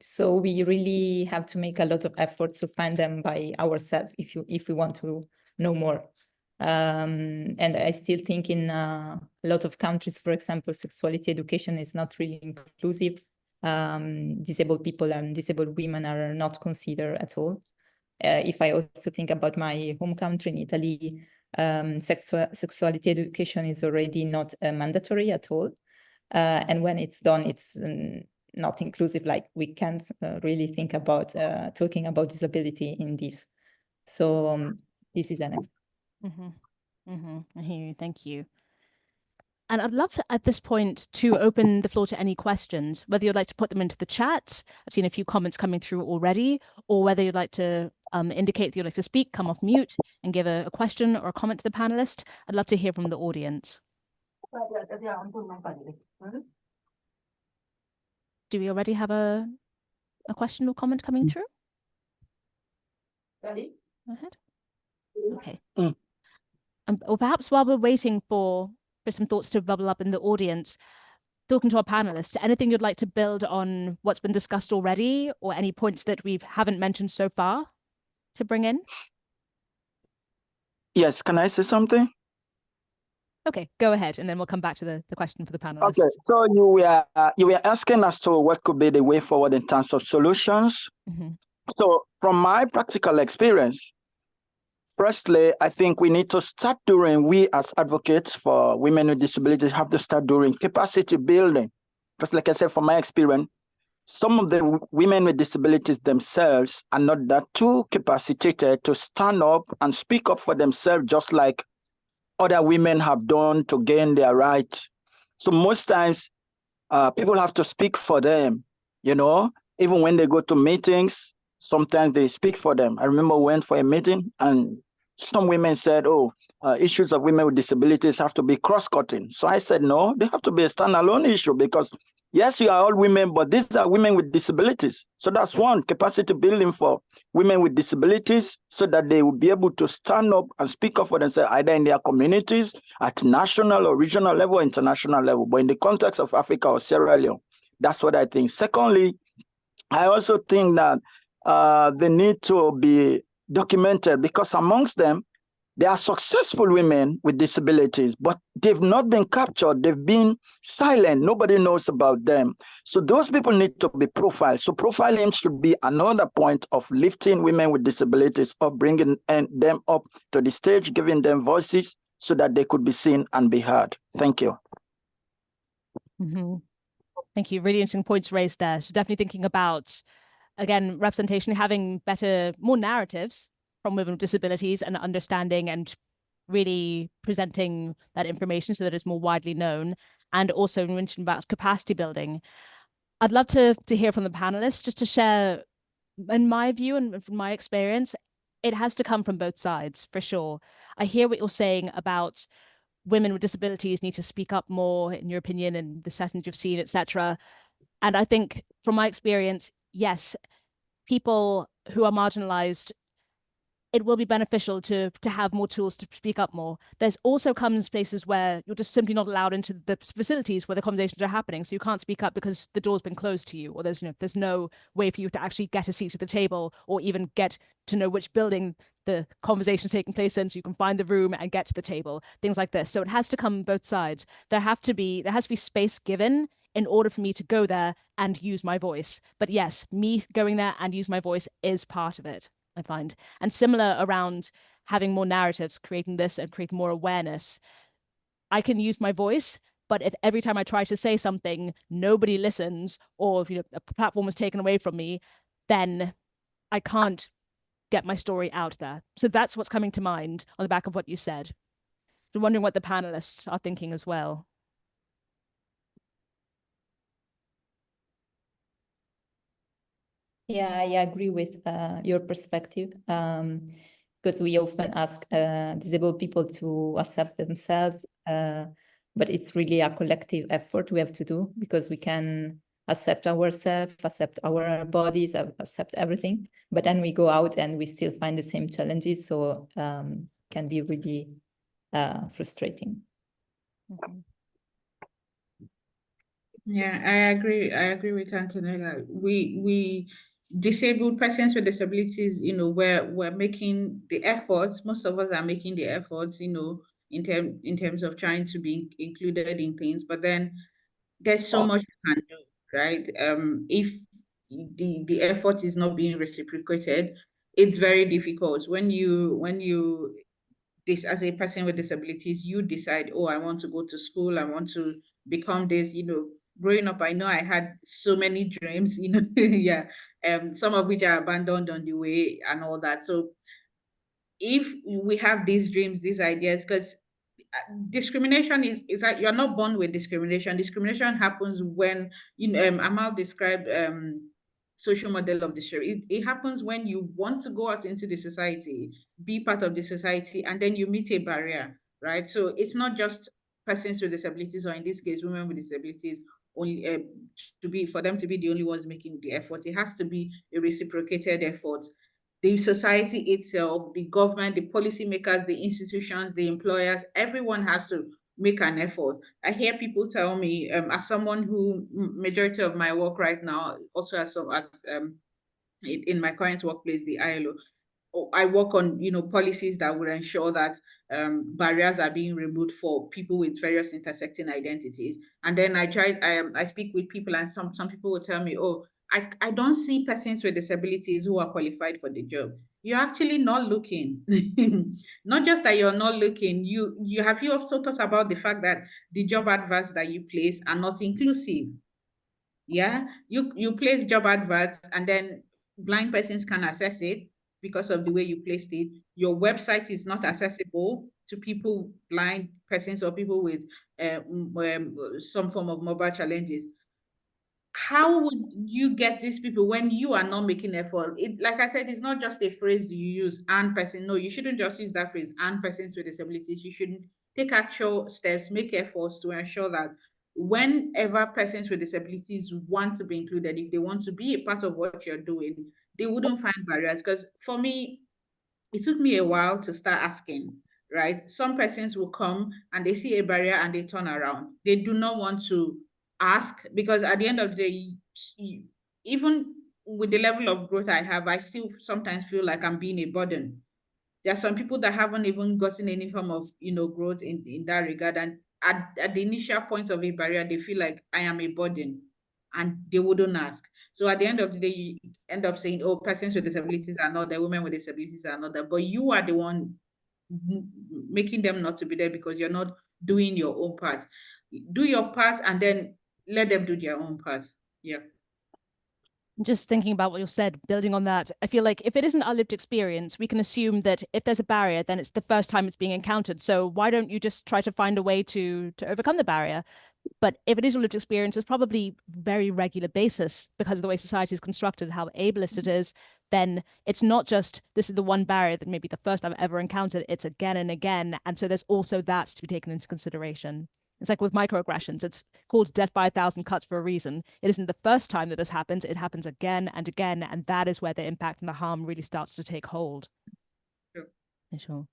So we really have to make a lot of effort to find them by ourselves if we want to know more. And I still think in a lot of countries, for example, sexuality education is not really inclusive. Disabled people and disabled women are not considered at all. If I also think about my home country in Italy, sexuality education is already not mandatory at all. And when it's done, it's not inclusive. Like, we can't really think about talking about disability in this. So this is an example. I hear you. Thank you. And I'd love to, at this point, to open the floor to any questions, whether you'd like to put them into the chat. I've seen a few comments coming through already, or whether you'd like to indicate that you'd like to speak, come off mute and give a question or a comment to the panelist. I'd love to hear from the audience. Do we already have a question or comment coming through? Ready? Go ahead. Okay. Or perhaps while we're waiting for some thoughts to bubble up in the audience, talking to our panelists, anything you'd like to build on what's been discussed already, or any points that we haven't mentioned so far to bring in? Yes, can I say something? Okay, go ahead, and then we'll come back to the question for the panelists. Okay, so you were asking as to what could be the way forward in terms of solutions. So from my practical experience, firstly, I think we need to start doing, we as advocates for women with disabilities have to start doing capacity building. Because like I said, from my experience, some of the women with disabilities themselves are not that too capacitated to stand up and speak up for themselves, just like other women have done to gain their right. So most times people have to speak for them, even when they go to meetings, sometimes they speak for them. I remember we went for a meeting and some women said, issues of women with disabilities have to be cross-cutting. So I said, no, they have to be a standalone issue, because yes, you are all women, but these are women with disabilities. So that's one, capacity building for women with disabilities, so that they will be able to stand up and speak up for themselves, either in their communities, at national or regional level, or international level. But in the context of Africa or Sierra Leone, that's what I think. Secondly, I also think that they need to be documented, because amongst them, There are successful women with disabilities, but they've not been captured. They've been silent. Nobody knows about them. So those people need to be profiled. So profiling should be another point of lifting women with disabilities or bringing them up to the stage, giving them voices so that they could be seen and be heard. Thank you. Mm-hmm. Thank you. Really interesting points raised there. So definitely thinking about, again, representation, having more narratives from women with disabilities and understanding and really presenting that information so that it's more widely known. And also mentioned about capacity building. I'd love to hear from the panelists just to share, in my view and from my experience, it has to come from both sides for sure. I hear what you're saying about women with disabilities need to speak up more, in your opinion, and the settings you've seen, etc. And I think from my experience, yes, people who are marginalized, it will be beneficial to have more tools to speak up more. There's also comes places where you're just simply not allowed into the facilities where the conversations are happening. So you can't speak up because the door's been closed to you, or there's no way for you to actually get a seat at the table or even get to know which building the conversation's taking place in so you can find the room and get to the table, things like this. So it has to come both sides. There has to be space given in order for me to go there and use my voice. But yes, me going there and use my voice is part of it, I find. And similar around having more narratives, creating this and creating more awareness. I can use my voice, but if every time I try to say something, nobody listens, or if a platform is taken away from me, then I can't get my story out there. So that's what's coming to mind on the back of what you said. I'm wondering what the panelists are thinking as well. Yeah, I agree with your perspective, because we often ask disabled people to accept themselves, but it's really a collective effort we have to do, because we can accept ourselves, accept our bodies, accept everything, but then we go out and we still find the same challenges, so can be really frustrating. Mm-hmm. Yeah, I agree. I agree with Antonella. We disabled persons with disabilities, we're making the efforts. Most of us are making the efforts, in terms of trying to be included in things. But then there's so much you can do, right? If the effort is not being reciprocated, it's very difficult. When you this as a person with disabilities, you decide, oh, I want to go to school, I want to become this, growing up, I know I had so many dreams, yeah, some of which are abandoned on the way and all that. So if we have these dreams, these ideas, because discrimination is like you're not born with discrimination. Discrimination happens when Amal described social model of discrimination. It happens when you want to go out into the society, be part of the society, and then you meet a barrier, right? So it's not just persons with disabilities, or in this case, women with disabilities, only for them to be the only ones making the effort. It has to be a reciprocated effort. The society itself, the government, the policymakers, the institutions, the employers, everyone has to make an effort. I hear people tell me, as someone who majority of my work right now, also as in my current workplace, the ILO, I work on policies that would ensure that barriers are being removed for people with various intersecting identities. And then I speak with people, and some people will tell me, oh, I don't see persons with disabilities who are qualified for the job. You're actually not looking. Not just that you're not looking, you also thought about the fact that the job adverts that you place are not inclusive. Yeah, you place job adverts, and then blind persons can access it because of the way you placed it. Your website is not accessible to people, blind persons or people with some form of mobile challenges. How would you get these people when you are not making effort? It, like I said, it's not just a phrase you use, and person. No, you shouldn't just use that phrase, and persons with disabilities. You shouldn't take actual steps, make efforts to ensure that whenever persons with disabilities want to be included, if they want to be a part of what you're doing, they wouldn't find barriers. Because for me, it took me a while to start asking, right? Some persons will come and they see a barrier and they turn around. They do not want to ask, because at the end of the day, even with the level of growth I have, I still sometimes feel like I'm being a burden. there are some people that haven't even gotten any form of, growth in that regard. And at the initial point of a barrier, they feel like I am a burden and they wouldn't ask. So at the end of the day, you end up saying, oh, persons with disabilities are not there, women with disabilities are not there. But you are the one making them not to be there because you're not doing your own part. Do your part and then let them do their own part. Yeah. Just thinking about what you said, building on that, I feel like if it isn't our lived experience, we can assume that if there's a barrier, then it's the first time it's being encountered. So why don't you just try to find a way to overcome the barrier? But if it is your lived experience, it's probably very regular basis because of the way society is constructed, how ableist it is. Then it's not just this is the one barrier that maybe the first I've ever encountered, it's again and again. And so there's also that to be taken into consideration. It's like with microaggressions, it's called death by 1,000 cuts for a reason. It isn't the first time that this happens, it happens again and again. And that is where the impact and the harm really starts to take hold. Sure. Sure.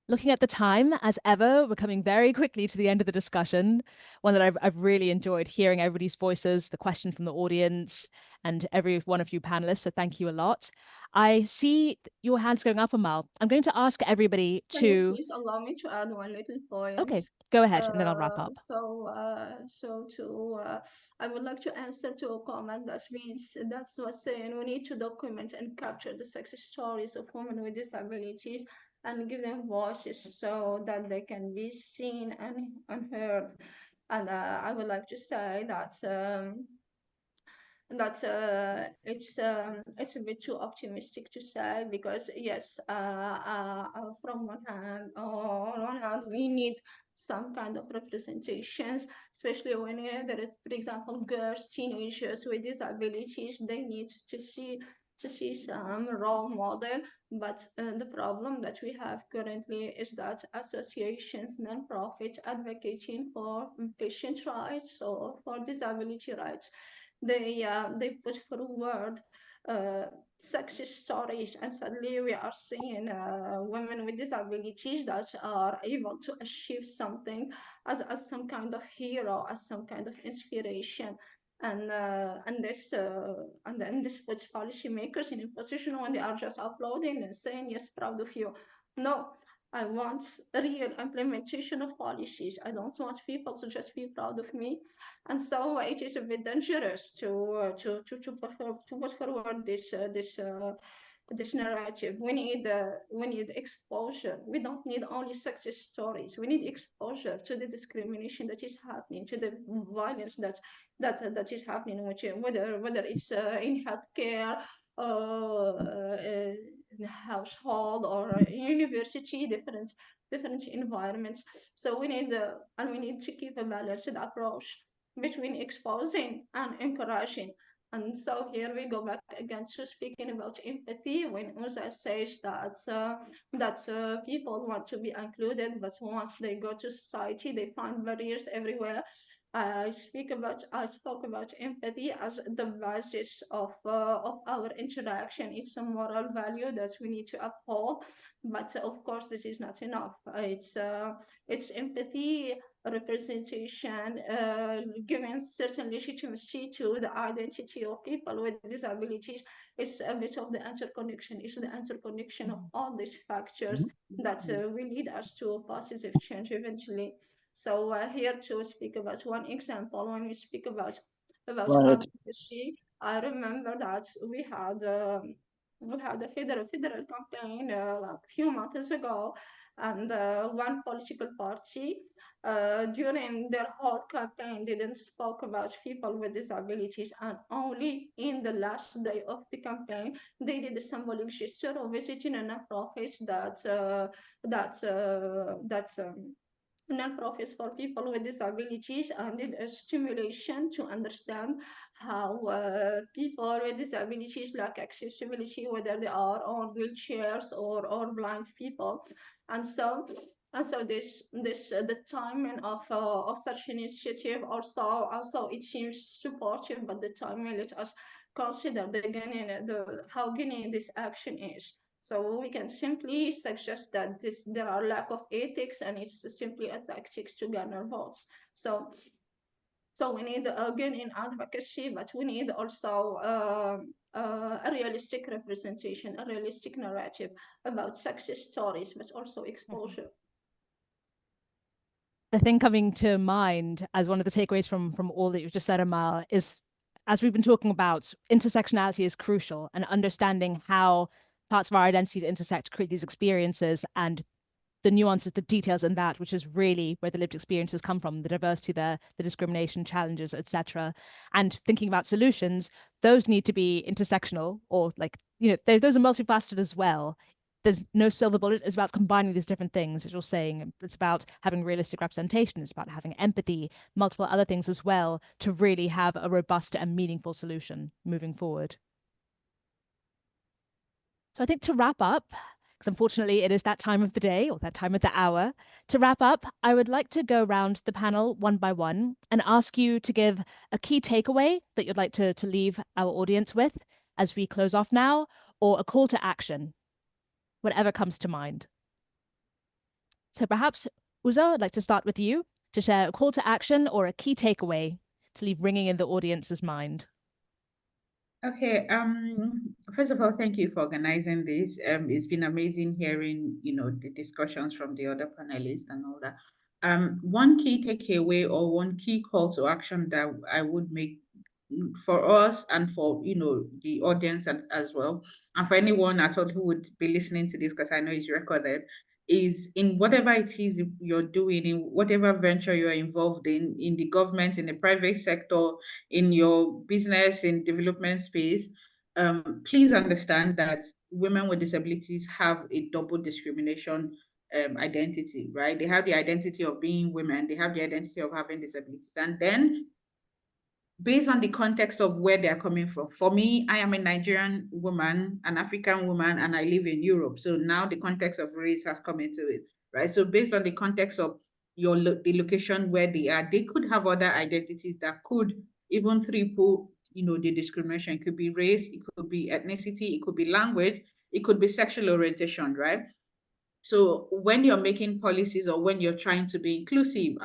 Looking at the time, as ever, we're coming very quickly to the end of the discussion, one that I've really enjoyed hearing everybody's voices, the question from the audience, and every one of you panelists, so thank you a lot. I see your hands going up, Amal. I'm going to ask everybody Can you to... please allow me to add one little point? Okay, go ahead, and then I'll wrap up. I would like to answer to a comment that means that's what saying we need to document and capture the success stories of women with disabilities and give them voices so that they can be seen and heard. And I would like to say that it's a bit too optimistic to say, because yes, from one hand, on one hand, we need some kind of representations, especially when there is, for example, girls, teenagers with disabilities. They need to see some role model. But the problem that we have currently is that associations, non-profit advocating for patient rights or for disability rights, they put forward success stories, and suddenly we are seeing women with disabilities that are able to achieve something as some kind of hero, as some kind of inspiration. And then this puts policymakers in a position when they are just uploading and saying, yes, proud of you. No, I want real implementation of policies. I don't want people to just be proud of me. And so it is a bit dangerous to put forward this narrative. We need exposure. We don't need only success stories. We need exposure to the discrimination that is happening, to the violence that is happening, whether it's in healthcare, in household or university, different environments. So we need to keep a balanced approach between exposing and encouraging. And so here we go back again to speaking about empathy, when Uza says that people want to be included, but once they go to society, they find barriers everywhere. I spoke about empathy as the basis of our interaction. It's a moral value that we need to uphold, but of course this is not enough. It's empathy, representation, giving certain legitimacy to the identity of people with disabilities. It's a bit of the interconnection. It's the interconnection of all these factors that will lead us to a positive change eventually. So here to speak about one example, when we speak about advocacy, I remember that we had a federal campaign like a few months ago, and one political party during their whole campaign didn't spoke about people with disabilities, and only in the last day of the campaign they did a symbolic gesture of visiting a non-profit that's non-profits for people with disabilities, and did a stimulation to understand how people with disabilities lack accessibility, whether they are on wheelchairs or blind people. And so the timing of such initiative also it seems supportive, but the timing let us consider how Guinea this action is. So we can simply suggest that there are lack of ethics, and it's simply a tactics to garner votes. So So we need, again, in advocacy, but we need also a realistic representation, a realistic narrative about success stories, but also exposure. The thing coming to mind as one of the takeaways from all that you've just said, Amal, is, as we've been talking about, intersectionality is crucial, and understanding how parts of our identities intersect to create these experiences, and the nuances, the details in that, which is really where the lived experiences come from, the diversity there, the discrimination challenges, etc. And thinking about solutions, those need to be intersectional, or like, you know, those are multifaceted as well. There's no silver bullet. It's about combining these different things, as you're saying. It's about having realistic representation. It's about having empathy, multiple other things as well, to really have a robust and meaningful solution moving forward. So I think to wrap up, because unfortunately it is that time of the day or that time of the hour, to wrap up, I would like to go around the panel one by one and ask you to give a key takeaway that you'd like to leave our audience with as we close off now, or a call to action, whatever comes to mind. So perhaps, Uzo, I'd like to start with you to share a call to action or a key takeaway to leave ringing in the audience's mind. Okay, first of all, thank you for organizing this. It's been amazing hearing, the discussions from the other panelists and all that. One key takeaway or one key call to action that I would make for us and for, the audience as well, and for anyone at all who would be listening to this, because I know it's recorded, is in whatever it is you're doing, in whatever venture you're involved in the government, in the private sector, in your business, in development space, please understand that women with disabilities have a double discrimination identity, right? They have the identity of being women, they have the identity of having disabilities, and then based on the context of where they're coming from. For me, I am a Nigerian woman, an African woman, and I live in Europe. So now the context of race has come into it, right? So based on the context of the location where they are, they could have other identities that could even triple, the discrimination. It could be race, it could be ethnicity, it could be language, it could be sexual orientation, right? So when you're making policies or when you're trying to be inclusive,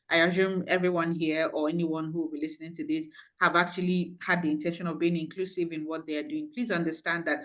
I assume everyone here or anyone who will be listening to this have actually had the intention of being inclusive in what they are doing. Please understand that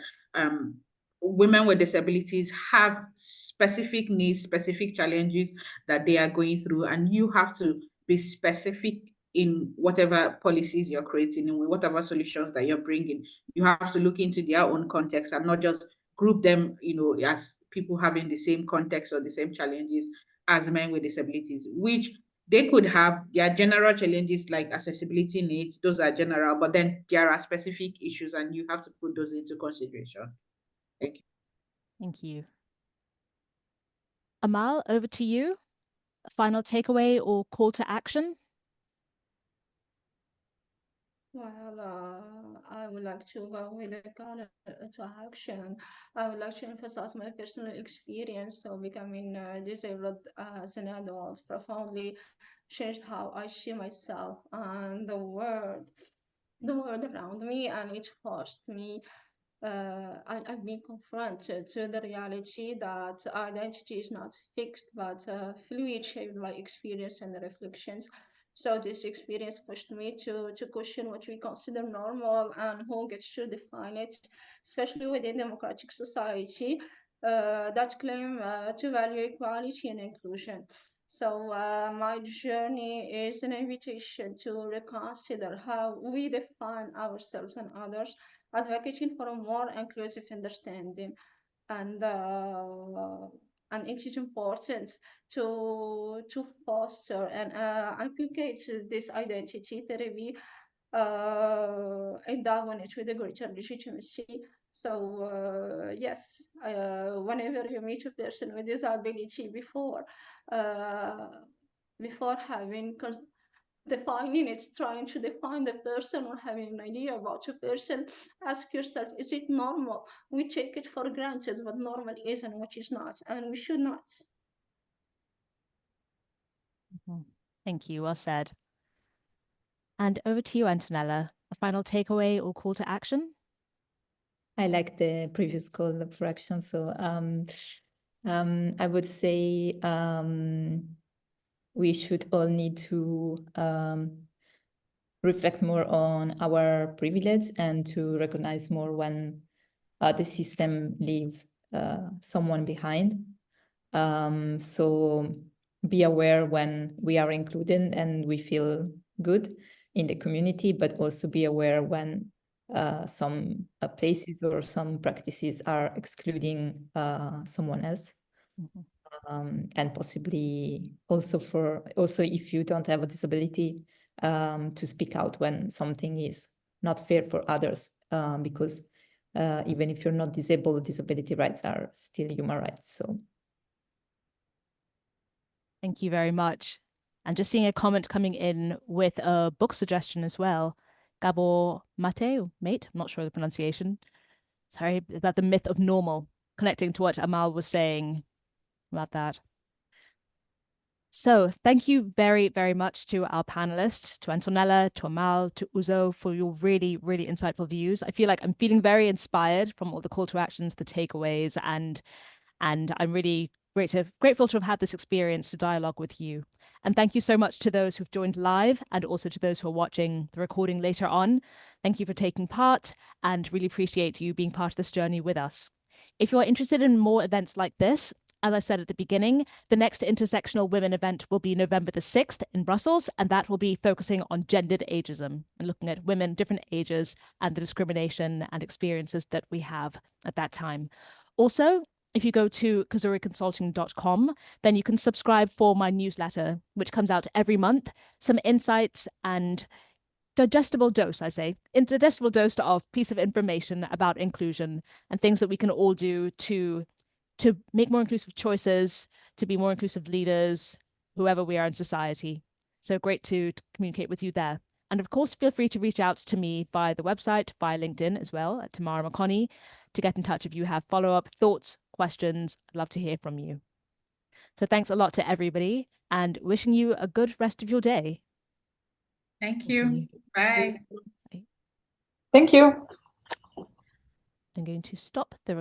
women with disabilities have specific needs, specific challenges that they are going through, and you have to be specific in whatever policies you're creating and whatever solutions that you're bringing. You have to look into their own context and not just group them, as people having the same context or the same challenges as men with disabilities, which they could have their general challenges like accessibility needs. Those are general, but then there are specific issues and you have to put those into consideration. Thank you. Thank you. Amal, over to you. A final takeaway or call to action? Well, I would like to go with a call to action. I would like to emphasize my personal experience of becoming disabled as an adult profoundly changed how I see myself and the world around me, and it forced me. I've been confronted to the reality that identity is not fixed but fluid, shaped by experience and reflections. So this experience pushed me to question what we consider normal and who gets to define it, especially within democratic society that claim to value equality and inclusion. So my journey is an invitation to reconsider how we define ourselves and others, advocating for a more inclusive understanding. And it is important to foster and inculcate this identity therapy, endow it with a greater legitimacy. So yes, whenever you meet a person with disability before having defining it, trying to define the person or having an idea about a person, ask yourself, is it normal? We take it for granted what normal is and what is not, and we should not. Thank you, well said. And over to you, Antonella, a final takeaway or call to action? I like the previous call for action. So I would say we should all need to reflect more on our privilege and to recognize more when the system leaves someone behind. So be aware when we are included and we feel good in the community, but also be aware when some places or some practices are excluding someone else. And possibly also if you don't have a disability, to speak out when something is not fair for others, because even if you're not disabled, disability rights are still human rights. So thank you very much. And just seeing a comment coming in with a book suggestion as well. Gabor Mate, I'm not sure of the pronunciation. Sorry, about the myth of normal, connecting to what Amal was saying about that. So thank you very, very much to our panelists, to Antonella, to Amal, to Uzo, for your really, really insightful views. I feel like I'm feeling very inspired from all the call to actions, the takeaways, and I'm really grateful to have had this experience to dialogue with you. And thank you so much to those who've joined live and also to those who are watching the recording later on. Thank you for taking part and really appreciate you being part of this journey with us. If you are interested in more events like this, as I said at the beginning, the next Intersectional Women event will be November the 6th in Brussels, and that will be focusing on gendered ageism and looking at women, different ages, and the discrimination and experiences that we have at that time. Also, if you go to kazuriconsulting.com, then you can subscribe for my newsletter, which comes out every month, some insights and digestible dose of piece of information about inclusion and things that we can all do to make more inclusive choices, to be more inclusive leaders, whoever we are in society. So great to communicate with you there. And of course, feel free to reach out to me via the website, via LinkedIn as well, at Tamara Makoni, to get in touch if you have follow-up thoughts, questions. I'd love to hear from you. So thanks a lot to everybody and wishing you a good rest of your day. Thank you. Bye. thank you. I'm going to stop the